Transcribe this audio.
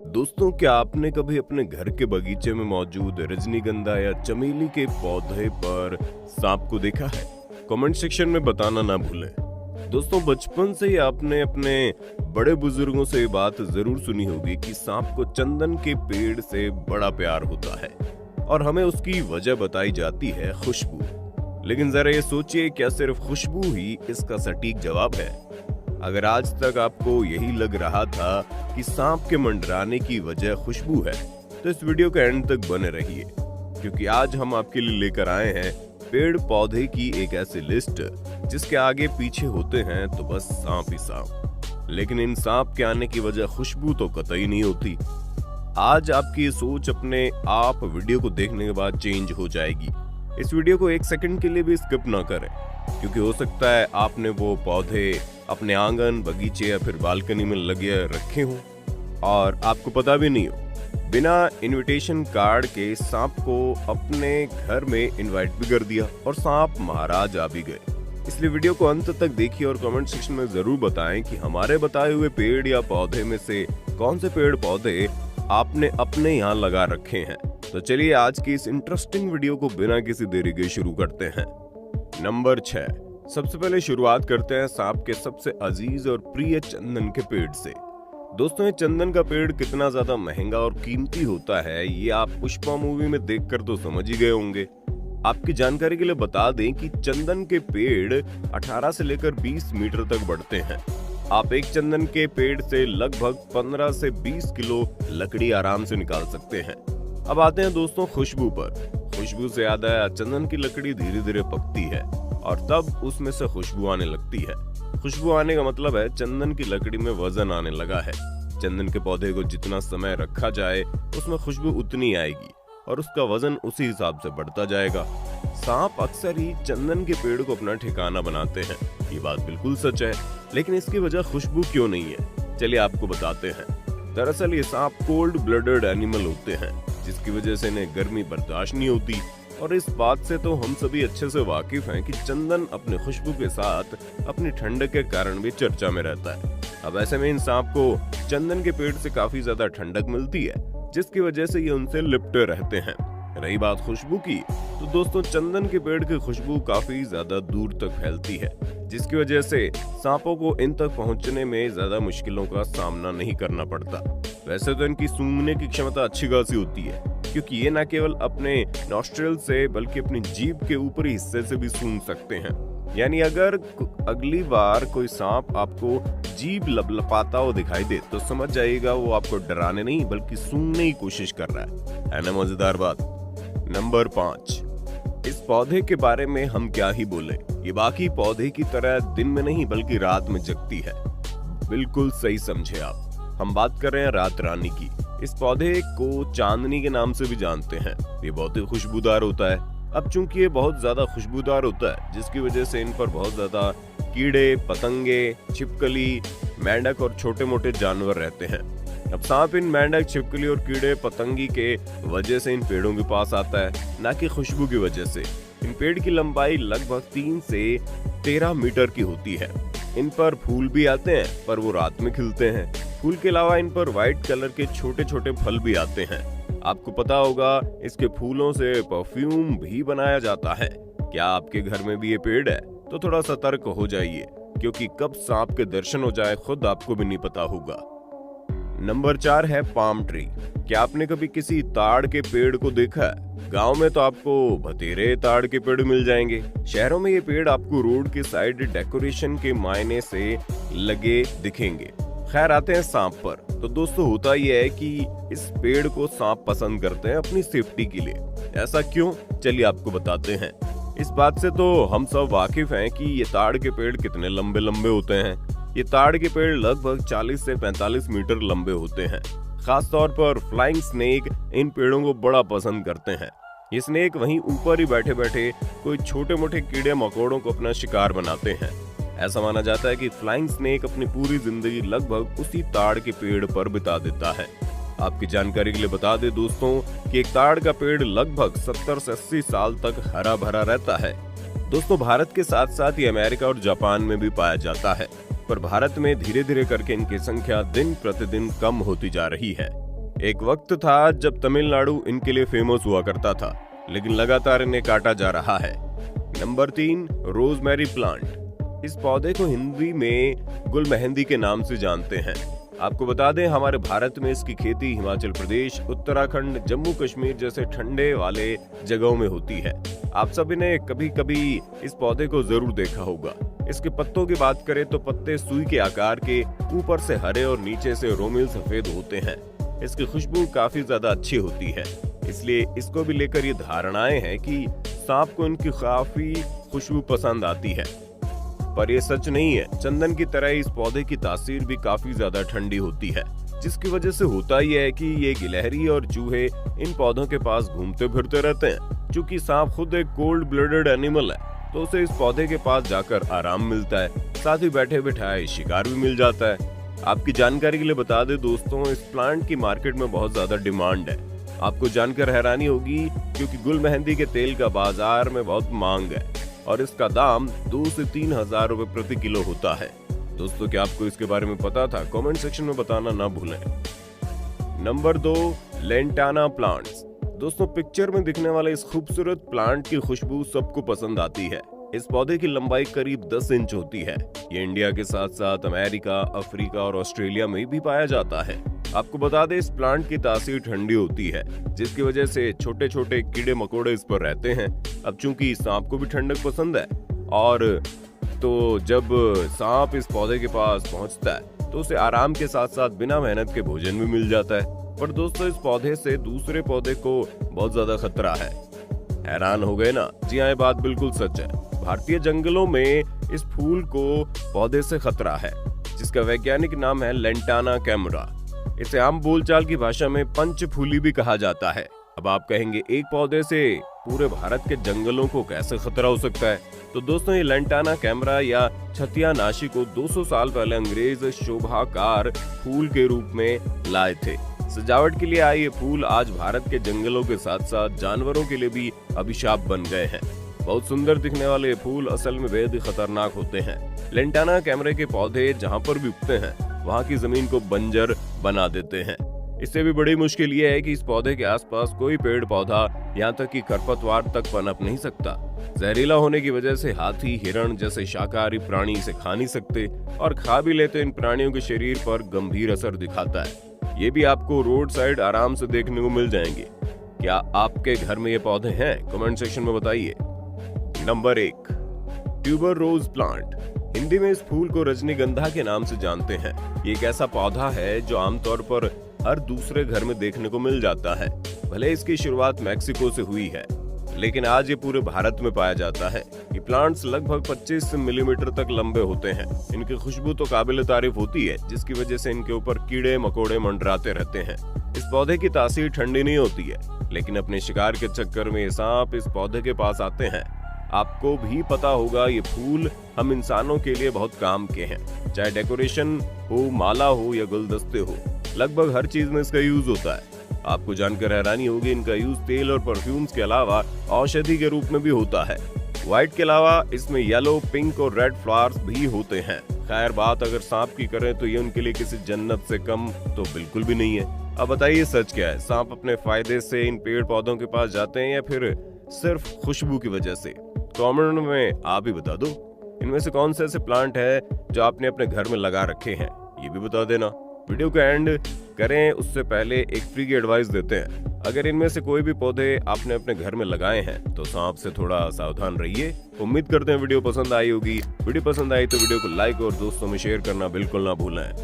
दोस्तों, क्या आपने कभी अपने घर के बगीचे में मौजूद रजनीगंधा या चमेली के पौधे पर सांप को देखा है? कमेंट सेक्शन में बताना ना भूलें। दोस्तों, बचपन से ही आपने अपने बड़े बुजुर्गों से ये बात जरूर सुनी होगी कि सांप को चंदन के पेड़ से बड़ा प्यार होता है और हमें उसकी वजह बताई जाती है खुशबू। लेकिन जरा ये सोचिए, क्या सिर्फ खुशबू ही इसका सटीक जवाब है? अगर आज तक आपको यही लग रहा था कि सांप के मंडराने की वजह खुशबू है, तो इस वीडियो के एंड तक बने रहिए, क्योंकि आज हम आपके लिए लेकर आए हैं पेड़ पौधे की एक ऐसी लिस्ट जिसके आगे पीछे होते हैं तो बस सांप ही सांप। लेकिन इन सांप के आने की वजह खुशबू तो कतई नहीं होती। आज आपकी सोच अपने आप वीडियो को देखने के बाद चेंज हो जाएगी। इस वीडियो को एक सेकंड के लिए भी स्किप ना करें, क्योंकि हो सकता है आपने वो पौधे अपने आंगन, बगीचे या फिर बालकनी में लगे रखे हों और आपको पता भी नहीं हो। बिना इनविटेशन कार्ड के सांप को अपने घर में इनवाइट भी कर दिया और सांप महाराज आ भी गए। इसलिए वीडियो को अंत तक देखिए और कमेंट सेक्शन में जरूर बताएं कि हमारे बताए हुए पेड़ या पौधे में से कौन से पेड़ पौधे आपने अपने यहाँ लगा रखे हैं। तो चलिए आज की इस इंटरेस्टिंग वीडियो को बिना किसी देरी के शुरू करते हैं। नंबर 6। सबसे पहले शुरुआत करते हैं सांप के सबसे अजीज और प्रिय चंदन के पेड़ से। दोस्तों, ये चंदन का पेड़ कितना ज्यादा महंगा और कीमती होता है, ये आप पुष्पा मूवी में देखकर तो समझ ही गए होंगे। आपकी जानकारी के लिए बता दें कि चंदन के पेड़ 18 से लेकर 20 मीटर तक बढ़ते हैं। आप एक चंदन के पेड़ से लगभग 15 से 20 किलो लकड़ी आराम से निकाल सकते हैं। अब आते हैं दोस्तों खुशबू पर। खुशबू से याद आया, चंदन की लकड़ी धीरे धीरे पकती है और तब उसमें से खुशबू आने लगती है। खुशबू आने का मतलब है चंदन की लकड़ी में वजन आने लगा है। चंदन के पौधे को जितना समय रखा जाए उसमें खुशबू उतनी आएगी और उसका वजन उसी हिसाब से बढ़ता जाएगा। सांप अक्सर ही चंदन के पेड़ को अपना ठिकाना बनाते हैं, ये बात बिल्कुल सच है। लेकिन इसकी वजह खुशबू क्यों नहीं है, चलिए आपको बताते हैं। दरअसल ये सांप कोल्ड ब्लडेड एनिमल होते हैं, जिसकी वजह से इन्हें गर्मी बर्दाश्त नहीं होती। और इस बात से तो हम सभी अच्छे से वाकिफ हैं कि चंदन अपने खुशबू के साथ अपनी ठंडक के कारण भी चर्चा में रहता है। अब ऐसे में इन सांप को चंदन के पेड़ से काफी ज्यादा ठंडक मिलती है, जिसकी वजह से ये उनसे लिपटे रहते हैं। रही बात खुशबू की, तो दोस्तों चंदन के पेड़ की खुशबू काफी ज्यादा दूर तक फैलती है, जिसकी वजह से सांपों को इन तक पहुंचने में ज्यादा मुश्किलों का सामना नहीं करना पड़ता। वैसे तो इनकी सूंघने की क्षमता अच्छी खासी होती है, क्योंकि ये न केवल अपने नॉस्ट्रिल से बल्कि अपनी जीभ के ऊपरी हिस्से से भी सूंघ सकते हैं। यानी अगर अगली बार कोई सांप आपको जीभ लपलपाता हुआ दिखाई दे तो समझ जाइएगा वो आपको डराने नहीं बल्कि सूंघने की कोशिश कर रहा है ना मजेदार बात। नंबर 5। इस पौधे के बारे में हम क्या ही बोले, ये बाकी पौधे की तरह दिन में नहीं बल्कि रात में जगती है। बिल्कुल सही समझे आप, हम बात कर रहे हैं रात रानी की। इस पौधे को चांदनी के नाम से भी जानते हैं। ये बहुत ही खुशबूदार होता है। अब चूंकि ये बहुत ज्यादा खुशबूदार होता है, जिसकी वजह से इन पर बहुत ज्यादा कीड़े, पतंगे, छिपकली, मेंढक और छोटे मोटे जानवर रहते हैं। अब सांप इन मेंढक, छिपकली और कीड़े पतंगी के वजह से इन पेड़ों के पास आता है, ना कि खुशबू की वजह से। इन पेड़ की लंबाई लगभग 3 से 13 मीटर की होती है। इन पर फूल भी आते हैं, पर वो रात में खिलते हैं। फूल के अलावा इन पर व्हाइट कलर के छोटे छोटे फल भी आते हैं। आपको पता होगा इसके फूलों से परफ्यूम भी बनाया जाता है। क्या आपके घर में भी ये पेड़ है? तो थोड़ा सतर्क हो जाइए, क्योंकि कब सांप के दर्शन हो जाए खुद आपको भी नहीं पता होगा। नंबर 4 है पाम ट्री। क्या आपने कभी किसी ताड़ के पेड़ को देखा है? गांव में तो आपको भतेरे ताड़ के पेड़ मिल जाएंगे। शहरों में ये पेड़ आपको रोड के साइड डेकोरेशन के मायने से लगे दिखेंगे। खैर, आते हैं सांप पर। तो दोस्तों होता यह है कि इस पेड़ को सांप पसंद करते हैं अपनी सेफ्टी के लिए। ऐसा क्यों, चलिए आपको बताते हैं। इस बात से तो हम सब वाकिफ हैं कि ये ताड़ के पेड़ कितने लंबे लंबे होते हैं। ये ताड़ के पेड़ लगभग 40 से 45 मीटर लंबे होते हैं। खास तौर पर फ्लाइंग स्नेक इन पेड़ों को बड़ा पसंद करते हैं। ये स्नेक वहीं ऊपर ही बैठे बैठे कोई छोटे मोटे कीड़े मकोड़ों को अपना शिकार बनाते हैं। ऐसा माना जाता है कि फ्लाइंग स्नेक अपनी पूरी जिंदगी लगभग उसी ताड़ के पेड़ पर बिता देता है। आपकी जानकारी के लिए बता दें दोस्तों कि एक ताड़ का पेड़ लगभग 70 से 80 साल तक हरा भरा रहता है। दोस्तों, भारत के साथ साथ ये अमेरिका और जापान में भी पाया जाता है, पर भारत में धीरे धीरे करके इनकी संख्या दिन प्रतिदिन कम होती जा रही है। एक वक्त था जब तमिलनाडु इनके लिए फेमस हुआ करता था, लेकिन लगातार इन्हें काटा जा रहा है। Number 3, rosemary plant. इस पौधे को हिंदी में गुल मेहंदी के नाम से जानते हैं। आपको बता दें, हमारे भारत में इसकी खेती हिमाचल प्रदेश, उत्तराखंड, जम्मू कश्मीर जैसे ठंडे वाले जगहों में होती है। आप सभी ने कभी कभी इस पौधे को जरूर देखा होगा। इसके पत्तों की बात करें तो पत्ते सुई के आकार के, ऊपर से हरे और नीचे से रोमिल सफेद होते हैं। इसकी खुशबू काफी ज्यादा अच्छी होती है, इसलिए इसको भी लेकर ये धारणाएं हैं कि सांप को इनकी काफी खुशबू पसंद आती है, पर ये सच नहीं है। चंदन की तरह इस पौधे की तासीर भी काफी ज्यादा ठंडी होती है, जिसकी वजह से होता यह है कि ये गिलहरी और चूहे इन पौधों के पास घूमते फिरते रहते हैं। चूंकि सांप खुद एक कोल्ड ब्लडेड एनिमल है, तो उसे इस पौधे के पास जाकर आराम मिलता है, साथ ही बैठे बिठाए शिकार भी मिल जाता है। आपकी जानकारी के लिए बता दें दोस्तों, इस प्लांट की मार्केट में बहुत ज्यादा डिमांड है। आपको जानकर हैरानी होगी, क्योंकि गुल मेहंदी के तेल का बाजार में बहुत मांग है और इसका दाम 2 से 3 हजार रुपए प्रति किलो होता है। दोस्तों, क्या आपको इसके बारे में पता था? कमेंट सेक्शन में बताना ना भूलें। Number 2, lantana plants. दोस्तों, पिक्चर में दिखने वाले इस खूबसूरत प्लांट की खुशबू सबको पसंद आती है। इस पौधे की लंबाई करीब 10 इंच होती है। ये इंडिया के साथ साथ अमेरिका, अफ्रीका और ऑस्ट्रेलिया में भी पाया जाता है। आपको बता दें, इस प्लांट की तासीर ठंडी होती है, जिसकी वजह से छोटे छोटे कीड़े मकोड़े इस पर रहते हैं। अब चूंकि सांप को भी ठंडक पसंद है, और तो जब सांप इस पौधे के पास पहुंचता है तो उसे आराम के साथ साथ बिना मेहनत के भोजन भी मिल जाता है। पर दोस्तों, इस पौधे से दूसरे पौधे को बहुत ज्यादा खतरा है। हैरान हो गए ना? जी हाँ, ये बात बिल्कुल सच है। भारतीय जंगलों में इस फूल को पौधे से खतरा है, जिसका वैज्ञानिक नाम है लेंटाना कैमरा। इसे आम बोलचाल की भाषा में पंचफूली भी कहा जाता है। अब आप कहेंगे, एक पौधे से पूरे भारत के जंगलों को कैसे खतरा हो सकता है? तो दोस्तों, ये लेंटाना कैमरा या छतिया नाशी को 200 साल पहले अंग्रेज शोभाकार फूल के रूप में लाए थे। सजावट के लिए आए ये फूल आज भारत के जंगलों के साथ साथ जानवरों के लिए भी अभिशाप बन गए हैं। बहुत सुंदर दिखने वाले ये फूल असल में बेहद ही खतरनाक होते हैं। लेंटाना कैमरे के पौधे जहाँ पर भी उगते हैं, वहाँ की जमीन को बंजर बना देते हैं। इससे भी बड़ी मुश्किल ये है कि इस पौधे के आसपास कोई पेड़ पौधा, यहाँ तक कि खरपतवार तक पनप नहीं सकता। जहरीला होने की वजह से हाथी, हिरण जैसे शाकाहारी प्राणी इसे खा नहीं सकते, और खा भी ले तो इन प्राणियों के शरीर पर गंभीर असर दिखाता है। ये भी आपको रोड साइड आराम से देखने को मिल जाएंगे। क्या आपके घर में ये पौधे हैं? कमेंट सेक्शन में बताइए। Number 1, tuberose plant. Hindi में इस फूल को रजनीगंधा के नाम से जानते हैं। ये एक ऐसा पौधा है जो आमतौर पर हर दूसरे घर में देखने को मिल जाता है। भले इसकी शुरुआत मैक्सिको से हुई है, लेकिन आज ये पूरे भारत में पाया जाता है। ये प्लांट्स लगभग 25 मिलीमीटर तक लंबे होते हैं। इनकी खुशबू तो काबिल तारीफ होती है, जिसकी वजह से इनके ऊपर कीड़े मकोड़े मंडराते रहते हैं। इस पौधे की तासीर ठंडी नहीं होती है, लेकिन अपने शिकार के चक्कर में सांप इस पौधे के पास आते हैं। आपको भी पता होगा, ये फूल हम इंसानों के लिए बहुत काम के हैं। चाहे डेकोरेशन हो, माला हो या गुलदस्ते हो, लगभग हर चीज में इसका यूज होता है। आपको जानकर हैरानी होगी, इनका यूज तेल और परफ्यूम्स के अलावा औषधि के रूप में भी होता है। व्हाइट के अलावा इसमें येलो, पिंक और रेड फ्लावर्स भी होते हैं। खैर, बात अगर सांप की करें तो ये उनके लिए किसी जन्नत से कम तो बिल्कुल भी नहीं है। अब बताइए, सच क्या है? सांप अपने फायदे से इन पेड़ पौधों के पास जाते हैं या फिर सिर्फ खुशबू की वजह से? कमेंट में आप ही बता दो। इनमें से कौन से ऐसे प्लांट है जो आपने अपने घर में लगा रखे हैं, ये भी बता देना। वीडियो का एंड करें उससे पहले एक फ्री की एडवाइस देते हैं। अगर इनमें से कोई भी पौधे आपने अपने घर में लगाए हैं तो सांप से थोड़ा सावधान रहिए। उम्मीद करते हैं वीडियो पसंद आई होगी। वीडियो पसंद आई तो वीडियो को लाइक और दोस्तों में शेयर करना बिल्कुल ना भूलें।